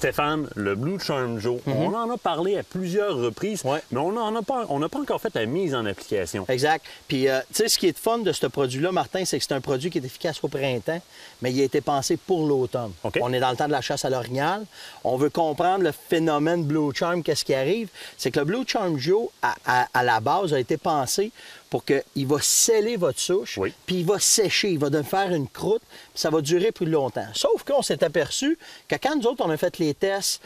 Stéphane, le Blue Charm Joe, on en a parlé à plusieurs reprises, mais on n'a pas encore fait la mise en application. Exact. Puis, tu sais, ce qui est fun de ce produit-là, Martin, c'est que c'est un produit qui est efficace au printemps, mais il a été pensé pour l'automne. On est dans le temps de la chasse à l'orignal. On veut comprendre le phénomène Blue Charm, qu'est-ce qui arrive. C'est que le Blue Charm Joe, à la base, a été pensé pour qu'il va sceller votre souche, puis il va sécher, il va faire une croûte, puis ça va durer plus longtemps. Sauf qu'on s'est aperçu que quand nous autres, on a fait les tests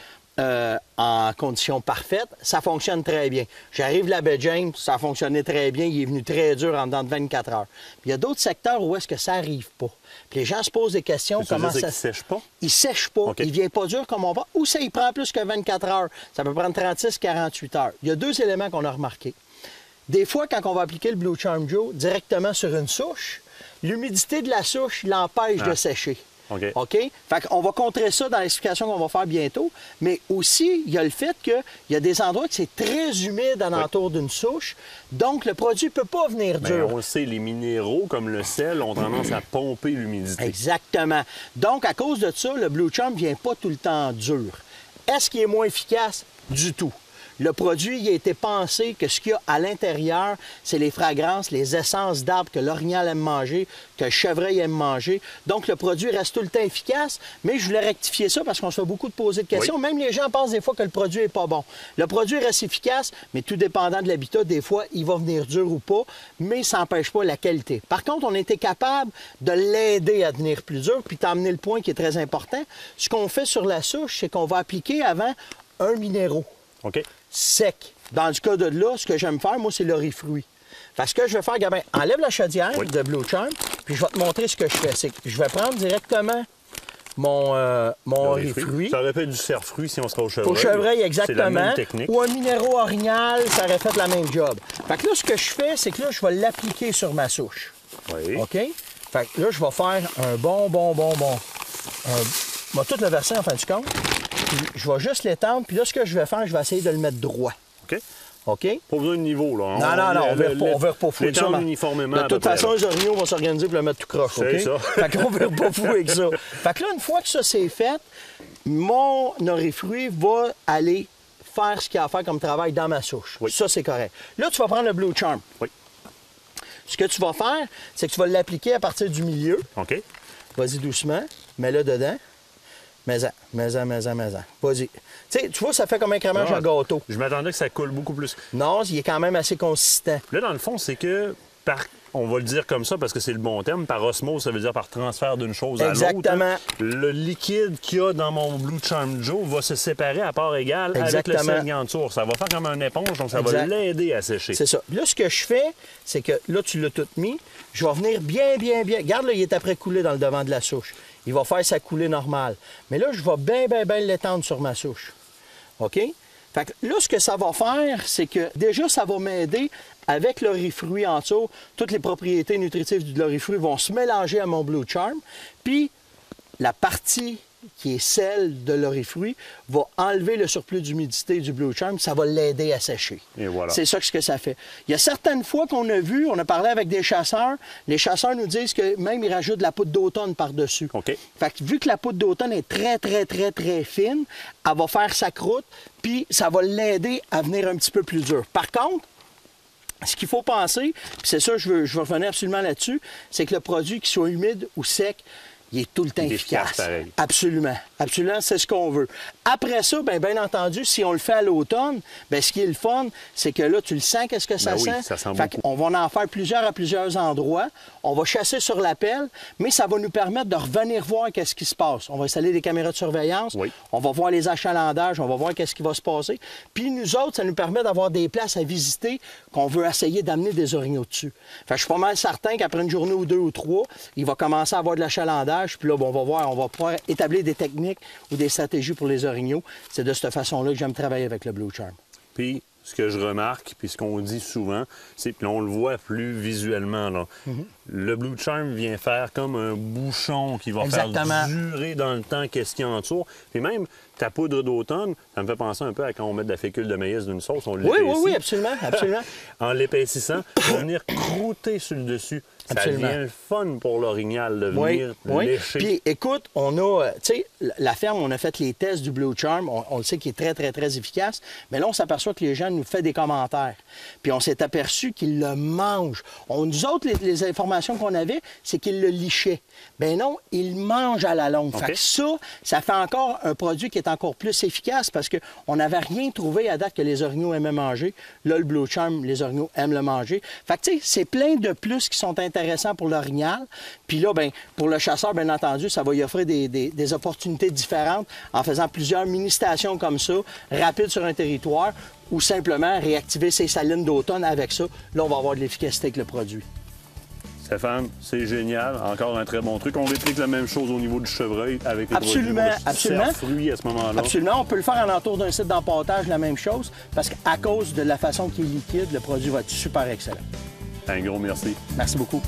en conditions parfaites, ça fonctionne très bien. J'arrive la baie James, ça a fonctionné très bien, il est venu très dur en dedans de 24 heures. Puis il y a d'autres secteurs où est-ce que ça n'arrive pas. Puis les gens se posent des questions, comment ça... Il ne sèche pas? Il sèche pas, il ne vient pas dur comme on va, ou ça, il prend plus que 24 heures. Ça peut prendre 36-48 heures. Il y a deux éléments qu'on a remarqués. Des fois, quand on va appliquer le Blue Charm Joe directement sur une souche, l'humidité de la souche l'empêche de sécher. OK? Fait qu'on va contrer ça dans l'explication qu'on va faire bientôt. Mais aussi, il y a le fait qu'il y a des endroits que c'est très humide alentour d'une souche. Donc, le produit ne peut pas venir dur. On le sait, les minéraux, comme le sel, ont tendance à pomper l'humidité. Exactement. Donc, à cause de ça, le Blue Charm ne vient pas tout le temps dur. Est-ce qu'il est moins efficace? Du tout. Le produit, il a été pensé que ce qu'il y a à l'intérieur, c'est les fragrances, les essences d'arbres que l'orignal aime manger, que le chevreuil aime manger. Donc, le produit reste tout le temps efficace, mais je voulais rectifier ça parce qu'on se fait beaucoup de poser de questions. Même les gens pensent des fois que le produit n'est pas bon. Le produit reste efficace, mais tout dépendant de l'habitat, des fois, il va venir dur ou pas, mais ça n'empêche pas la qualité. Par contre, on a été capable de l'aider à devenir plus dur, puis t'emmener le point qui est très important. Ce qu'on fait sur la souche, c'est qu'on va appliquer avant un minéraux. Sec. Dans le cas de là, ce que j'aime faire, moi, c'est l'orifruit. Parce que je vais faire, Gabin, enlève la chaudière de Blue Charm, puis je vais te montrer ce que je fais. C'est que je vais prendre directement mon orifruit. Ça aurait fait du cerf-fruit si on serait au chevreuil. Au chevreuil, exactement. C'est la même technique. Ou un minéraux orignal, ça aurait fait la même job. Fait que là, ce que je fais, c'est que là, je vais l'appliquer sur ma souche. OK? Fait que là, je vais faire un bon. Je vais tout le verser en fin de compte. Puis je vais juste l'étendre. Puis là, ce que je vais faire, je vais essayer de le mettre droit. OK? Pas besoin de niveau, là. Non, on veut pas fouer ça. Uniformément. De toute façon, les orignaux vont s'organiser pour le mettre tout croche, OK? C'est ça. Fait qu'on veut pas fouer avec ça. Fait que là, une fois que ça c'est fait, mon orifruit va aller faire ce qu'il a à faire comme travail dans ma souche. Ça, c'est correct. Là, tu vas prendre le Blue Charm. Ce que tu vas faire, c'est que tu vas l'appliquer à partir du milieu. Vas-y doucement. Mets-le dedans. Mets-en. Vas-y. Tu sais, tu vois, ça fait comme un crémage à gâteau. Je m'attendais que ça coule beaucoup plus. Non, il est quand même assez consistant. Là, dans le fond, c'est que on va le dire comme ça parce que c'est le bon terme. Par osmose, ça veut dire par transfert d'une chose à l'autre. Exactement. Le liquide qu'il y a dans mon Blue Charm Joe va se séparer à part égale avec le sel gantour. Ça va faire comme une éponge, donc ça va l'aider à sécher. C'est ça. Là, ce que je fais, c'est que là, tu l'as tout mis. Je vais venir bien. Regarde, là, il est après coulé dans le devant de la souche. Il va faire sa coulée normale. Mais là, je vais bien l'étendre sur ma souche. OK? Fait que là, ce que ça va faire, c'est que déjà, ça va m'aider avec l'orifruit en dessous. Toutes les propriétés nutritives de l'orifruit vont se mélanger à mon Blue Charm. Puis, la partie qui est celle de l'orifruit va enlever le surplus d'humidité du Blue Charm. Ça va l'aider à sécher. Et voilà. C'est ça que ça fait. Il y a certaines fois qu'on a vu, on a parlé avec des chasseurs, les chasseurs nous disent que même ils rajoutent de la poudre d'automne par-dessus. Fait que vu que la poudre d'automne est très fine, elle va faire sa croûte, puis ça va l'aider à venir un petit peu plus dur. Par contre, ce qu'il faut penser, puis c'est ça, je veux revenir absolument là-dessus, c'est que le produit, qu'il soit humide ou sec, il est tout le temps efficace. Absolument. Absolument, c'est ce qu'on veut. Après ça, bien entendu, si on le fait à l'automne, ce qui est le fun, c'est que là, tu le sens, qu'est-ce que ça sent? Oui, ça sent beaucoup. On va en faire plusieurs à plusieurs endroits. On va chasser sur la pelle, mais ça va nous permettre de revenir voir qu'est-ce qui se passe. On va installer des caméras de surveillance. On va voir les achalandages. On va voir qu'est-ce qui va se passer. Puis nous autres, ça nous permet d'avoir des places à visiter qu'on veut essayer d'amener des orignaux dessus. Fait que je suis pas mal certain qu'après une journée ou deux ou trois, il va commencer à avoir de l'achalandage. Puis là, on va voir, on va pouvoir établir des techniques ou des stratégies pour les orignaux. C'est de cette façon-là que j'aime travailler avec le Blue Charm. Puis, ce que je remarque, puis ce qu'on dit souvent, c'est, puis on le voit plus visuellement, là, Le Blue Charm vient faire comme un bouchon qui va Exactement. faire durer dans le temps qu'est-ce qui entoure. Puis même ta poudre d'automne, ça me fait penser un peu à quand on met de la fécule de maïs d'une sauce, on l'épaissit. Oui, absolument, absolument. En l'épaississant, on va venir croûter sur le dessus. Absolument. Ça devient le fun pour l'orignal de venir lécher. Puis écoute, on a, tu sais, la ferme, on a fait les tests du Blue Charm, on le sait qu'il est très, très, très efficace, mais là, on s'aperçoit que les gens nous font des commentaires. Puis on s'est aperçu qu'ils le mangent. Nous autres, les informations qu'on avait, c'est qu'ils le lichaient. Ben non, ils mangent à la longue. Okay. Fait que ça fait encore un produit qui est encore plus efficace parce qu'on n'avait rien trouvé à date que les orignaux aimaient manger. Là, le Blue Charm, les orignaux aiment le manger. Fait que tu sais, c'est plein de plus qui sont intéressants pour l'orignal. Puis là, ben, pour le chasseur, bien entendu, ça va lui offrir des opportunités différentes en faisant plusieurs mini-stations comme ça, rapides sur un territoire, ou simplement réactiver ses salines d'automne avec ça. Là, on va avoir de l'efficacité avec le produit. Stéphane, c'est génial. Encore un très bon truc. On réplique la même chose au niveau du chevreuil avec les Absolument, produits absolument. fruits à ce moment-là. Absolument. On peut le faire en entour d'un site d'empâtage, la même chose, parce qu'à cause de la façon qu'il est liquide, le produit va être super excellent. Un gros merci. Merci beaucoup.